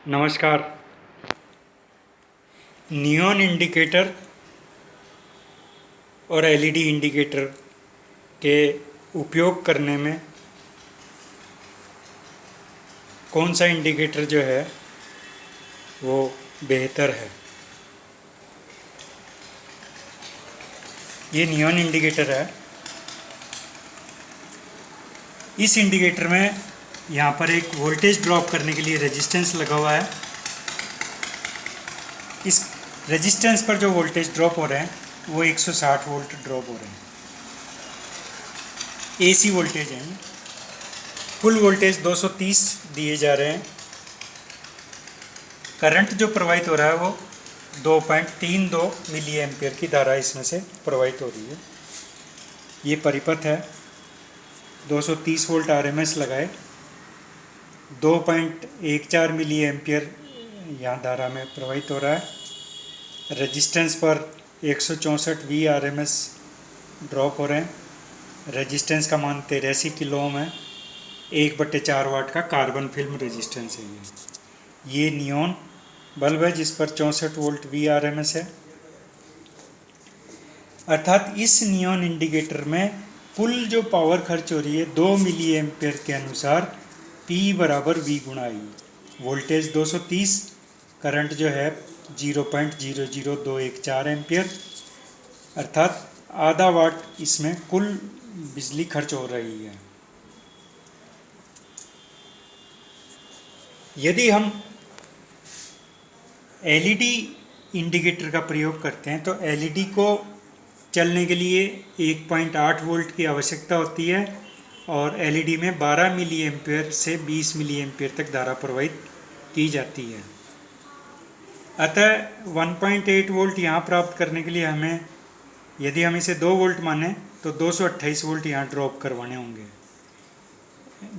नमस्कार। Neon indicator और LED indicator के उपयोग करने में कौन सा इंडिकेटर जो है वो बेहतर है। ये नियॉन इंडिकेटर है। इस इंडिकेटर में यहाँ पर एक वोल्टेज ड्रॉप करने के लिए रेजिस्टेंस लगा हुआ है। इस रेजिस्टेंस पर जो वोल्टेज ड्रॉप हो रहे हैं वो 160 वोल्ट ड्रॉप हो रहे हैं। एसी वोल्टेज है। कुल वोल्टेज 230 दिए जा रहे हैं। करंट जो प्रवाहित हो रहा है वो 2.32 मिली एम्पियर की धारा इसमें से प्रवाहित हो रही है। ये परिपथ है। 230 वोल्ट आरएमएस लगाए, 2.14 मिली एम्पियर यहाँ धारा में प्रवाहित हो रहा है। रेजिस्टेंस पर 164 वी आरएमएस ड्रॉप हो रहे हैं। रेजिस्टेंस का मान 83 किलो ओम है। 1/4 वाट का कार्बन फिल्म रेजिस्टेंस है। ये नियॉन बल्ब है जिस पर 64 वोल्ट वी आरएमएस है। अर्थात इस नियॉन इंडिकेटर में कुल जो पावर खर्च हो रही है 2 मिली एम्पियर के अनुसार P बराबर V गुणा I। वोल्टेज 230, करंट जो है 0.00214 एम्पियर, अर्थात आधा वाट इसमें कुल बिजली खर्च हो रही है। यदि हम एलईडी इंडिकेटर का प्रयोग करते हैं तो एलईडी को चलने के लिए 1.8 वोल्ट की आवश्यकता होती है और एलईडी में 12 मिली एम्पियर से 20 मिली एम्पियर तक धारा प्रवाहित की जाती है। अतः 1.8 वोल्ट यहाँ प्राप्त करने के लिए हमें, यदि हम इसे 2 वोल्ट माने तो 228 वोल्ट यहाँ ड्रॉप करवाने होंगे।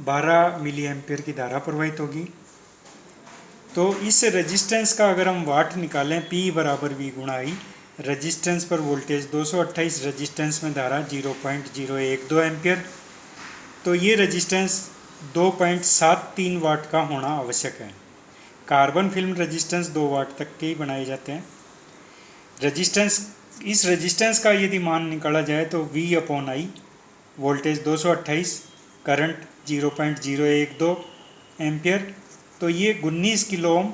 12 मिली एम्पियर की धारा प्रवाहित होगी। तो इस रेजिस्टेंस का अगर हम वाट निकालें P बराबर V गुणा I, रेजिस्टेंस पर वोल्टेज 228, रेजिस्टेंस में धारा 0.012 एम्पियर, तो ये रेजिस्टेंस 2.73 वाट का होना आवश्यक है। कार्बन फिल्म रेजिस्टेंस 2 वाट तक के ही बनाए जाते हैं। इस रेजिस्टेंस का यदि मान निकाला जाए तो V/I, वोल्टेज 228, करंट 0.012 एम्पियर, तो ये 19 किलो ओम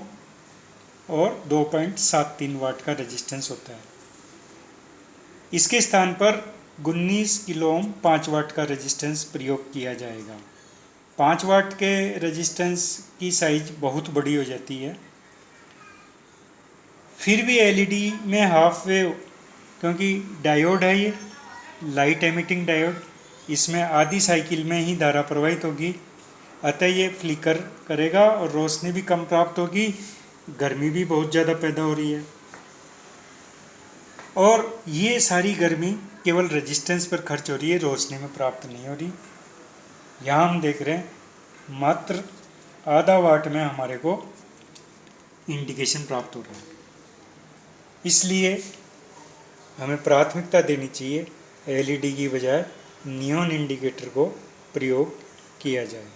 और 2.73 वाट का रेजिस्टेंस होता है। इसके स्थान पर 19 किलो ओम 5 वाट का रेजिस्टेंस प्रयोग किया जाएगा। 5 वाट के रेजिस्टेंस की साइज बहुत बड़ी हो जाती है। फिर भी एलईडी में हाफ वेव, क्योंकि डायोड है ये लाइट एमिटिंग डायोड, इसमें आधी साइकिल में ही धारा प्रवाहित होगी, अतः ये फ्लिकर करेगा और रोशनी भी कम प्राप्त होगी। गर्मी भी बहुत ज़्यादा पैदा हो रही है और ये सारी गर्मी केवल रेजिस्टेंस पर खर्च हो रही है, रोशनी में प्राप्त नहीं हो रही। यहाँ हम देख रहे हैं मात्र आधा वाट में हमारे को इंडिकेशन प्राप्त हो रहा है। इसलिए हमें प्राथमिकता देनी चाहिए एलईडी की बजाय नियॉन इंडिकेटर को प्रयोग किया जाए।